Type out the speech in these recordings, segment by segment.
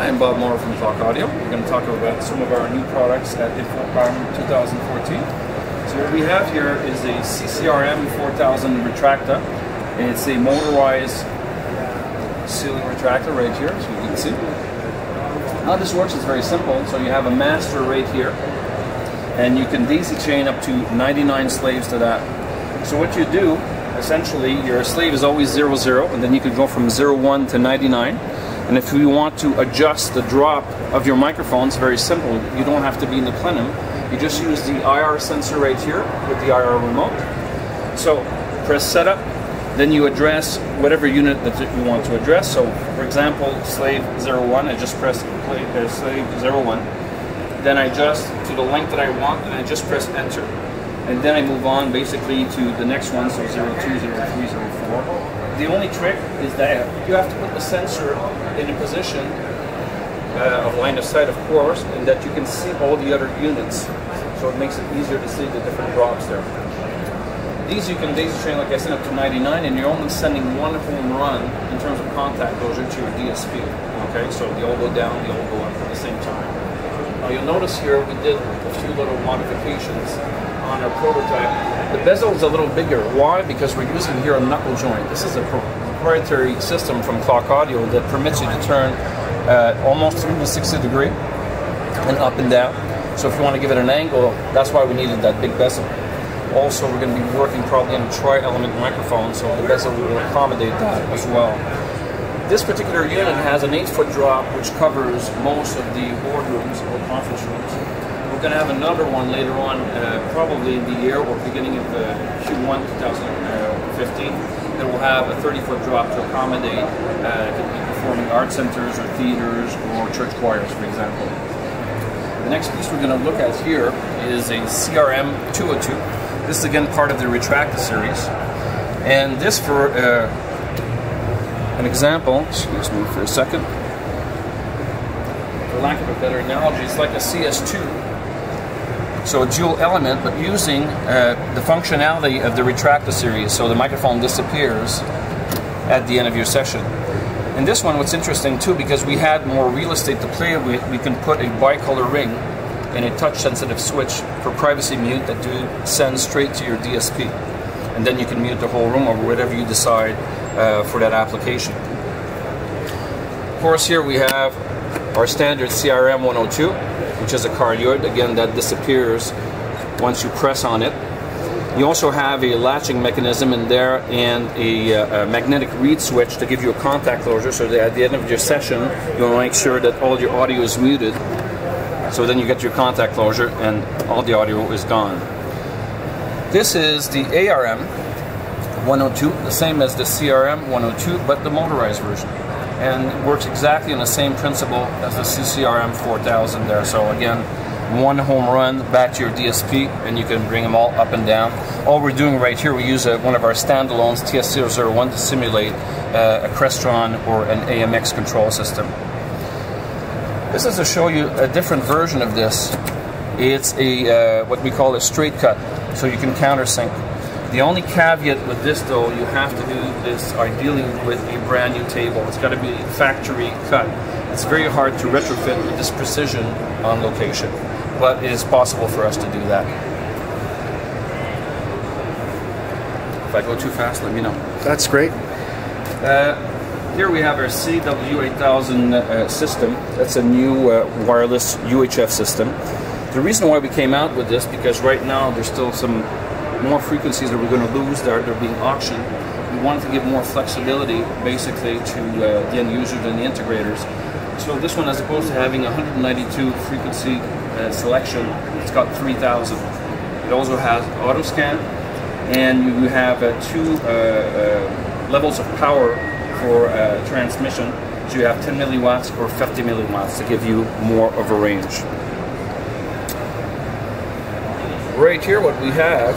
I'm Bob Moore from Clockaudio. We're going to talk about some of our new products at InfoComm 2014. So what we have here is a CCRM 4000 retractor, and it's a motorized ceiling retractor right here, so you can see. How this works is very simple. So you have a master right here, and you can daisy chain up to 99 slaves to that. So what you do, essentially, your slave is always 00, and then you can go from 01 to 99. And if you want to adjust the drop of your microphone, it's very simple. You don't have to be in the plenum. You just use the IR sensor right here with the IR remote. So press setup, then you address whatever unit that you want to address. So for example, slave 01, I just press slave 01. Then I adjust to the length that I want, and I just press enter. And then I move on basically to the next one, so 02, 03, 04. The only trick is that you have to put the sensor in a position of line of sight, of course, and that you can see all the other units. So it makes it easier to see the different drops there. These you can daisy chain, like I said, up to 99, and you're only sending one home run in terms of contact closure to your DSP. Okay, so they all go down, they all go up at the same time. Now you'll notice here we did a few little modifications on our prototype. The bezel is a little bigger. Why? Because we're using here a knuckle joint. This is a proprietary system from Clockaudio that permits you to turn almost 360 degree and up and down. So if you want to give it an angle, that's why we needed that big bezel. Also, we're going to be working probably on a tri-element microphone, so the bezel will accommodate that as well. This particular unit has an 8-foot drop, which covers most of the boardrooms or conference rooms. We're going to have another one later on, probably in the year or beginning of Q1 2015, that will have a 30-foot drop to accommodate performing art centers or theaters or church choirs, for example. The next piece we're going to look at here is a CRM 202. This is again part of the Retracta series. And this, for an example, excuse me for a second, for lack of a better analogy, it's like a CS2. So a dual element, but using the functionality of the Retracta series, so the microphone disappears at the end of your session. And this one, what's interesting too, because we had more real estate to play with, we can put a bicolor ring and a touch-sensitive switch for privacy mute that do send straight to your DSP. And then you can mute the whole room or whatever you decide for that application. Of course, here we have our standard CRM 102, which is a cardioid, again, that disappears once you press on it. You also have a latching mechanism in there and a magnetic reed switch to give you a contact closure, so that at the end of your session, you want to make sure that all your audio is muted, so then you get your contact closure and all the audio is gone. This is the ARM 102, the same as the CRM 102, but the motorized version. And works exactly on the same principle as the CCRM 4000 there. So again, one home run back to your DSP, and you can bring them all up and down. All we're doing right here, we use one of our standalones, TS001, to simulate a Crestron or an AMX control system. This is to show you a different version of this. It's a what we call a straight cut, so you can countersync. The only caveat with this, though, you have to do this ideally with a brand new table. It's got to be factory cut. It's very hard to retrofit with this precision on location, but it is possible for us to do that. If I go too fast, let me know. That's great. Here we have our CW8000 system. That's a new wireless UHF system. The reason why we came out with this, because right now there's still some more frequencies that we're going to lose that are being auctioned. We wanted to give more flexibility basically to the end users and the integrators. So this one, as opposed to having 192 frequency selection, it's got 3000. It also has auto scan, and you have two levels of power for transmission. So you have 10 milliwatts or 50 milliwatts to give you more of a range. Right here what we have,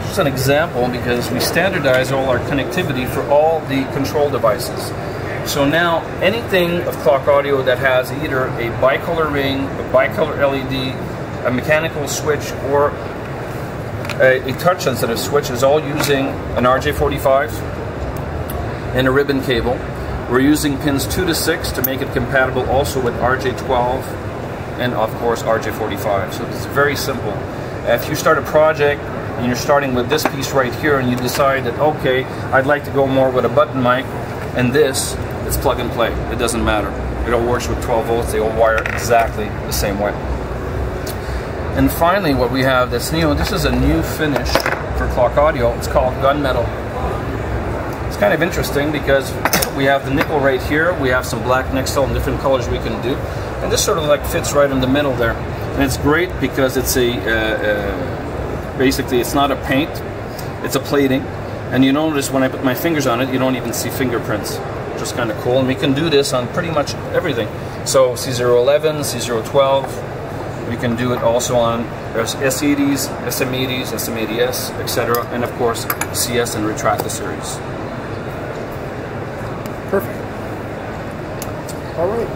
just an example, because we standardize all our connectivity for all the control devices. So now anything of Clockaudio that has either a bicolor ring, a bicolor LED, a mechanical switch, or a touch sensitive switch is all using an RJ45 and a ribbon cable. We're using pins 2 to 6 to make it compatible also with RJ12 and of course RJ45. So it's very simple. If you start a project and you're starting with this piece right here and you decide that, okay, I'd like to go more with a button mic and this, it's plug and play. It doesn't matter. It all works with 12 volts. They all wire exactly the same way. And finally, what we have that's new, this is a new finish for Clockaudio. It's called gunmetal. It's kind of interesting because we have the nickel right here. We have some black Nextel in different colors we can do. And this sort of like fits right in the middle there. And it's great because it's a, basically it's not a paint, it's a plating. And you notice when I put my fingers on it, you don't even see fingerprints. Just kind of cool. And we can do this on pretty much everything. So C011, C012, we can do it also on S80s, SM80s, SM80S, etc. And of course, CS and Retracta series. Perfect. All right.